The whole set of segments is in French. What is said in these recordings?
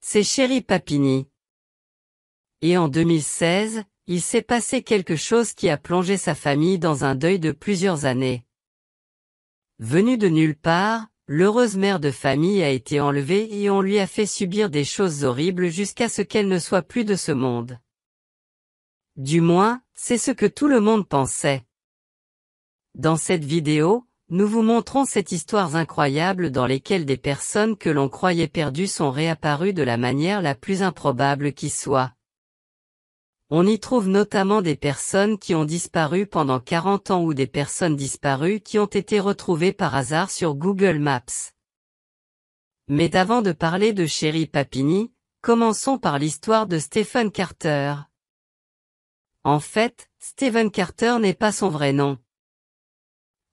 c'est Sherry Papini. Et en 2016, il s'est passé quelque chose qui a plongé sa famille dans un deuil de plusieurs années. Venue de nulle part, l'heureuse mère de famille a été enlevée et on lui a fait subir des choses horribles jusqu'à ce qu'elle ne soit plus de ce monde. Du moins, c'est ce que tout le monde pensait. Dans cette vidéo, nous vous montrons cette histoire incroyable dans lesquelles des personnes que l'on croyait perdues sont réapparues de la manière la plus improbable qui soit. On y trouve notamment des personnes qui ont disparu pendant 40 ans ou des personnes disparues qui ont été retrouvées par hasard sur Google Maps. Mais avant de parler de Sherry Papini, commençons par l'histoire de Stephen Carter. En fait, Stephen Carter n'est pas son vrai nom.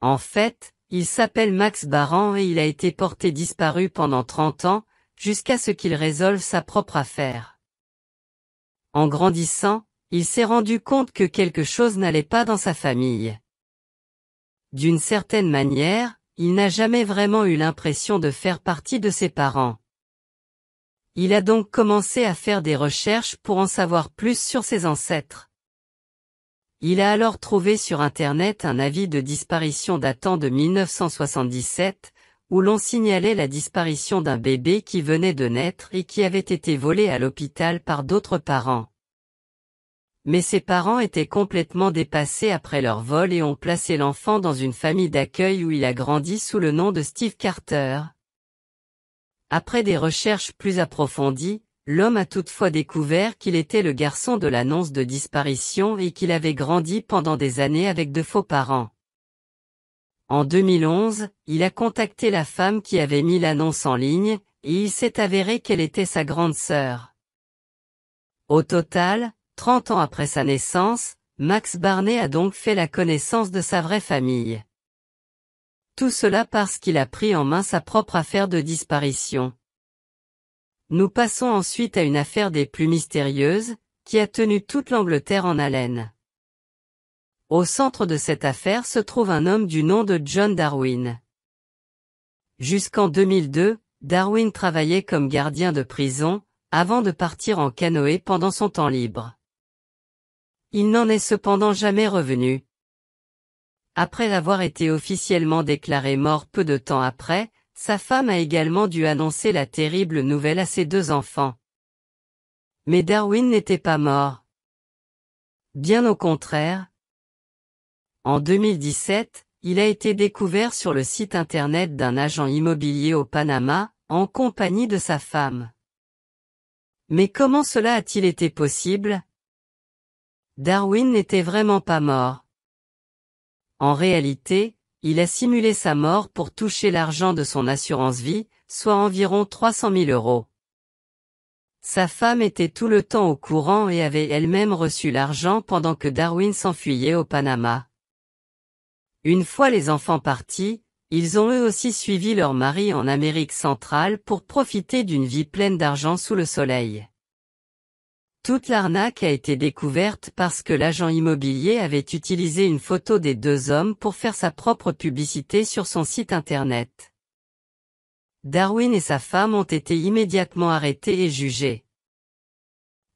En fait, il s'appelle Max Baran et il a été porté disparu pendant 30 ans, jusqu'à ce qu'il résolve sa propre affaire. En grandissant, il s'est rendu compte que quelque chose n'allait pas dans sa famille. D'une certaine manière, il n'a jamais vraiment eu l'impression de faire partie de ses parents. Il a donc commencé à faire des recherches pour en savoir plus sur ses ancêtres. Il a alors trouvé sur Internet un avis de disparition datant de 1977, où l'on signalait la disparition d'un bébé qui venait de naître et qui avait été volé à l'hôpital par d'autres parents. Mais ses parents étaient complètement dépassés après leur vol et ont placé l'enfant dans une famille d'accueil où il a grandi sous le nom de Steve Carter. Après des recherches plus approfondies, l'homme a toutefois découvert qu'il était le garçon de l'annonce de disparition et qu'il avait grandi pendant des années avec de faux parents. En 2011, il a contacté la femme qui avait mis l'annonce en ligne, et il s'est avéré qu'elle était sa grande sœur. Au total, 30 ans après sa naissance, Max Barney a donc fait la connaissance de sa vraie famille. Tout cela parce qu'il a pris en main sa propre affaire de disparition. Nous passons ensuite à une affaire des plus mystérieuses, qui a tenu toute l'Angleterre en haleine. Au centre de cette affaire se trouve un homme du nom de John Darwin. Jusqu'en 2002, Darwin travaillait comme gardien de prison, avant de partir en canoë pendant son temps libre. Il n'en est cependant jamais revenu. Après avoir été officiellement déclaré mort peu de temps après, sa femme a également dû annoncer la terrible nouvelle à ses 2 enfants. Mais Darwin n'était pas mort. Bien au contraire. En 2017, il a été découvert sur le site internet d'un agent immobilier au Panama, en compagnie de sa femme. Mais comment cela a-t-il été possible? Darwin n'était vraiment pas mort. En réalité, il a simulé sa mort pour toucher l'argent de son assurance vie, soit environ 300 000 €. Sa femme était tout le temps au courant et avait elle-même reçu l'argent pendant que Darwin s'enfuyait au Panama. Une fois les enfants partis, ils ont eux aussi suivi leur mari en Amérique centrale pour profiter d'une vie pleine d'argent sous le soleil. Toute l'arnaque a été découverte parce que l'agent immobilier avait utilisé une photo des 2 hommes pour faire sa propre publicité sur son site internet. Darwin et sa femme ont été immédiatement arrêtés et jugés.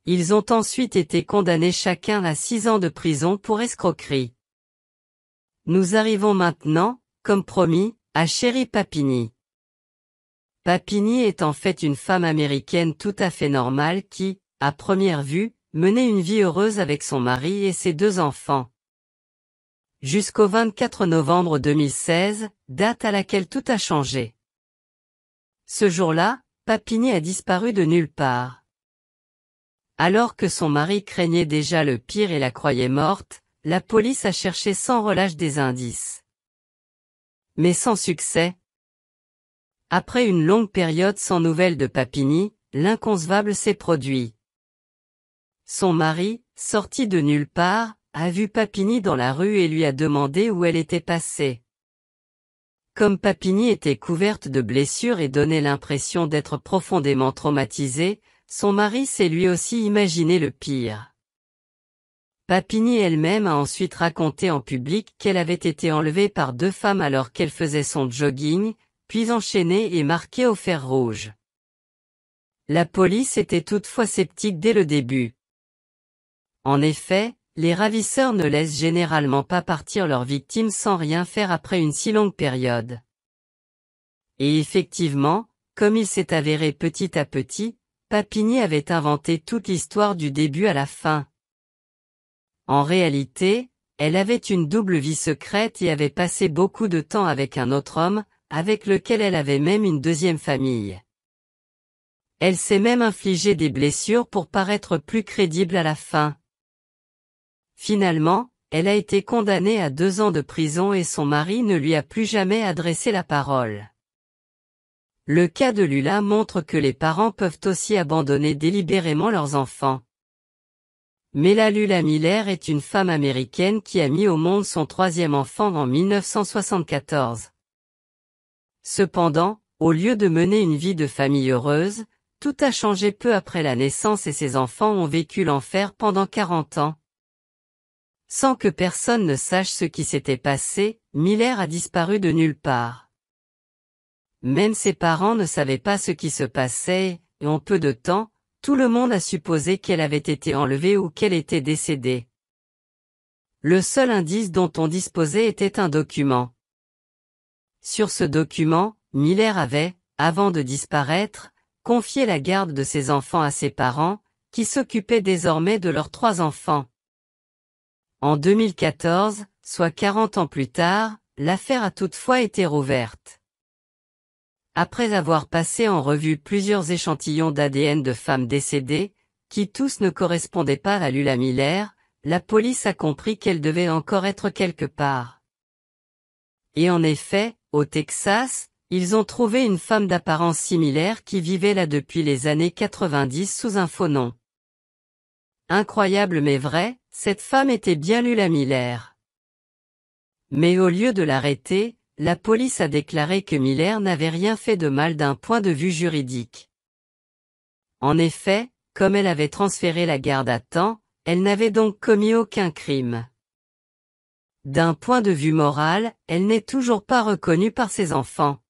Ils ont ensuite été condamnés chacun à 6 ans de prison pour escroquerie. Nous arrivons maintenant, comme promis, à Sherry Papini. Papini est en fait une femme américaine tout à fait normale qui, à première vue, menait une vie heureuse avec son mari et ses 2 enfants. Jusqu'au 24 novembre 2016, date à laquelle tout a changé. Ce jour-là, Papini a disparu de nulle part. Alors que son mari craignait déjà le pire et la croyait morte, la police a cherché sans relâche des indices. Mais sans succès. Après une longue période sans nouvelles de Papini, l'inconcevable s'est produit. Son mari, sorti de nulle part, a vu Papini dans la rue et lui a demandé où elle était passée. Comme Papini était couverte de blessures et donnait l'impression d'être profondément traumatisée, son mari s'est lui aussi imaginé le pire. Papini elle-même a ensuite raconté en public qu'elle avait été enlevée par 2 femmes alors qu'elle faisait son jogging, puis enchaînée et marquée au fer rouge. La police était toutefois sceptique dès le début. En effet, les ravisseurs ne laissent généralement pas partir leurs victimes sans rien faire après une si longue période. Et effectivement, comme il s'est avéré petit à petit, Papini avait inventé toute l'histoire du début à la fin. En réalité, elle avait une double vie secrète et avait passé beaucoup de temps avec un autre homme, avec lequel elle avait même une deuxième famille. Elle s'est même infligé des blessures pour paraître plus crédible à la fin. Finalement, elle a été condamnée à 2 ans de prison et son mari ne lui a plus jamais adressé la parole. Le cas de Lula montre que les parents peuvent aussi abandonner délibérément leurs enfants. Mela Lula Miller est une femme américaine qui a mis au monde son 3e enfant en 1974. Cependant, au lieu de mener une vie de famille heureuse, tout a changé peu après la naissance et ses enfants ont vécu l'enfer pendant 40 ans. Sans que personne ne sache ce qui s'était passé, Miller a disparu de nulle part. Même ses parents ne savaient pas ce qui se passait, et en peu de temps, tout le monde a supposé qu'elle avait été enlevée ou qu'elle était décédée. Le seul indice dont on disposait était un document. Sur ce document, Miller avait, avant de disparaître, confié la garde de ses enfants à ses parents, qui s'occupaient désormais de leurs 3 enfants. En 2014, soit 40 ans plus tard, l'affaire a toutefois été rouverte. Après avoir passé en revue plusieurs échantillons d'ADN de femmes décédées, qui tous ne correspondaient pas à Lula Miller, la police a compris qu'elle devait encore être quelque part. Et en effet, au Texas, ils ont trouvé une femme d'apparence similaire qui vivait là depuis les années 90 sous un faux nom. Incroyable mais vrai, cette femme était bien Lula Miller. Mais au lieu de l'arrêter, la police a déclaré que Miller n'avait rien fait de mal d'un point de vue juridique. En effet, comme elle avait transféré la garde à temps, elle n'avait donc commis aucun crime. D'un point de vue moral, elle n'est toujours pas reconnue par ses enfants.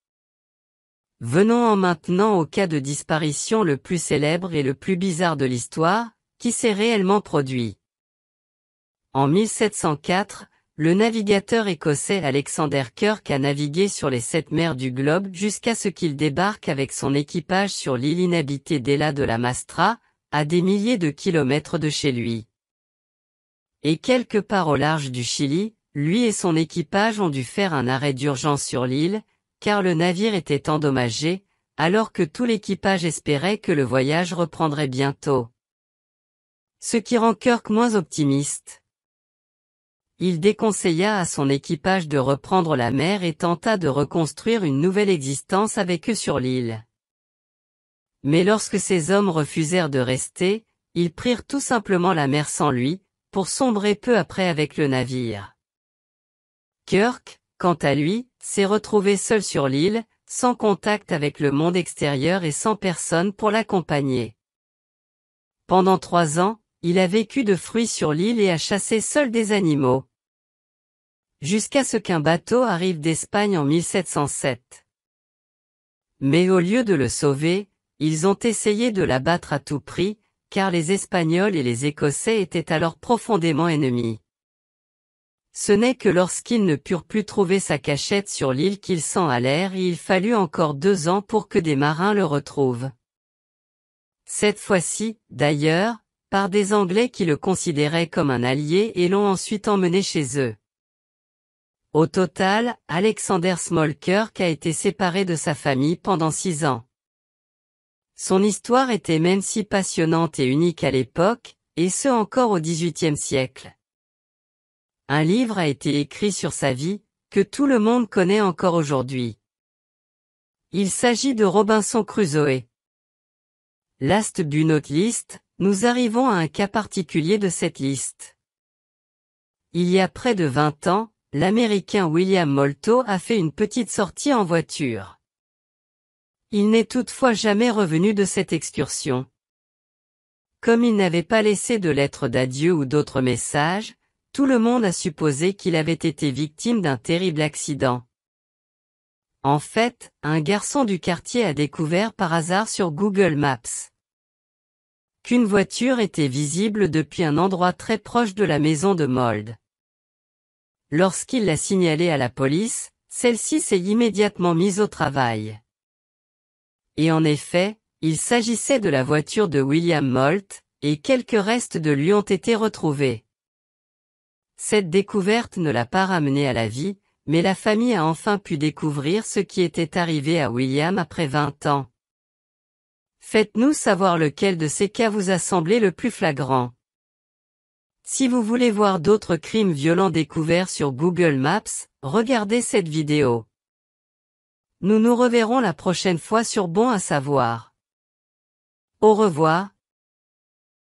Venons-en maintenant au cas de disparition le plus célèbre et le plus bizarre de l'histoire, qui s'est réellement produit. En 1704, le navigateur écossais Alexander Kirk a navigué sur les 7 mers du globe jusqu'à ce qu'il débarque avec son équipage sur l'île inhabitée d'Ela de la Mastra, à des milliers de kilomètres de chez lui. Et quelque part au large du Chili, lui et son équipage ont dû faire un arrêt d'urgence sur l'île, car le navire était endommagé, alors que tout l'équipage espérait que le voyage reprendrait bientôt. Ce qui rend Kirk moins optimiste. Il déconseilla à son équipage de reprendre la mer et tenta de reconstruire une nouvelle existence avec eux sur l'île. Mais lorsque ces hommes refusèrent de rester, ils prirent tout simplement la mer sans lui, pour sombrer peu après avec le navire. Kirk, quant à lui, s'est retrouvé seul sur l'île, sans contact avec le monde extérieur et sans personne pour l'accompagner. Pendant 3 ans, il a vécu de fruits sur l'île et a chassé seul des animaux. Jusqu'à ce qu'un bateau arrive d'Espagne en 1707. Mais au lieu de le sauver, ils ont essayé de l'abattre à tout prix, car les Espagnols et les Écossais étaient alors profondément ennemis. Ce n'est que lorsqu'ils ne purent plus trouver sa cachette sur l'île qu'ils s'en allèrent et il fallut encore 2 ans pour que des marins le retrouvent. Cette fois-ci, d'ailleurs, par des Anglais qui le considéraient comme un allié et l'ont ensuite emmené chez eux. Au total, Alexander Smallkirk a été séparé de sa famille pendant 6 ans. Son histoire était même si passionnante et unique à l'époque, et ce encore au XVIIIe siècle. Un livre a été écrit sur sa vie, que tout le monde connaît encore aujourd'hui. Il s'agit de Robinson Crusoe. Last but not least, nous arrivons à un cas particulier de cette liste. Il y a près de 20 ans, l'Américain William Molto a fait une petite sortie en voiture. Il n'est toutefois jamais revenu de cette excursion. Comme il n'avait pas laissé de lettre d'adieu ou d'autres messages, tout le monde a supposé qu'il avait été victime d'un terrible accident. En fait, un garçon du quartier a découvert par hasard sur Google Maps qu'une voiture était visible depuis un endroit très proche de la maison de Mold. Lorsqu'il l'a signalé à la police, celle-ci s'est immédiatement mise au travail. Et en effet, il s'agissait de la voiture de William Molt, et quelques restes de lui ont été retrouvés. Cette découverte ne l'a pas ramené à la vie, mais la famille a enfin pu découvrir ce qui était arrivé à William après 20 ans. Faites-nous savoir lequel de ces cas vous a semblé le plus flagrant. Si vous voulez voir d'autres crimes violents découverts sur Google Maps, regardez cette vidéo. Nous nous reverrons la prochaine fois sur Bon à savoir. Au revoir.